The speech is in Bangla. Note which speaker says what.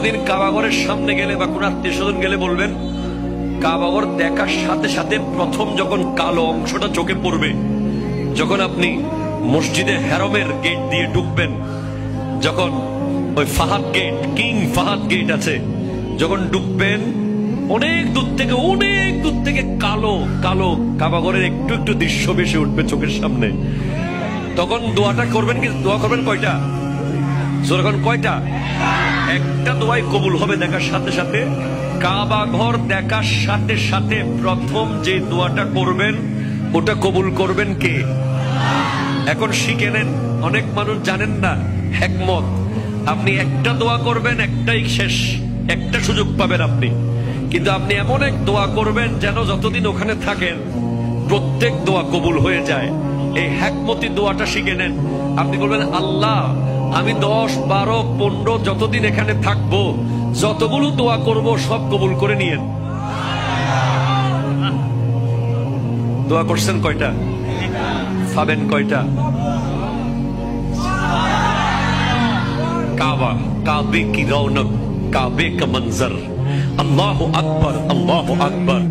Speaker 1: কোনদিন কাবাগরের সামনে গেলে বা কোন আত্মীয় স্বজন গেলে বলবেন, কাবাগর দেখার সাথে সাথে প্রথম যখন কালো অংশটা চোখে পড়বে, যখন আপনি মসজিদে হেরমের গেট দিয়ে ঢুকবেন, যখন ওই Fahad gate, king Fahad gate আছে, যখন ঢুকবেন অনেক দূর থেকে কালো কালো কাবাগরের একটু একটু দৃশ্য ভেসে উঠবে চোখের সামনে। তখন দোয়াটা করবেন, কি দোয়া করবেন কয়টা? যখন কয়টা? একটা দোয়াই কবুল হবে দেখার সাথে সাথে। কাবা ঘর দেখার সাথে সাথে প্রথম যে দোয়াটা করবেন ওটা কবুল করবেন কে? এখন শিখে নেন, অনেক মানুষ জানেন না হিকমত। আপনি একটা দোয়া করবেন, একটাই শেষ, একটা সুযোগ পাবেন আপনি, কিন্তু আপনি এমন এক দোয়া করবেন যেন যতদিন ওখানে থাকেন প্রত্যেক দোয়া কবুল হয়ে যায়। এই হিকমতি দোয়াটা শিখে নেন। আপনি বলবেন, আল্লাহ আমি 10, 12, 15 যতদিন এখানে থাকবো, যতগুলো দোয়া করব সব কবুল করে নিয়েন। দোয়া করছেন কয়টা? পাবেন কয়টা? কাবা, কাবে কি রৌনক, কাবে কা মঞ্জর, আল্লাহু আকবার, আল্লাহু আকবার।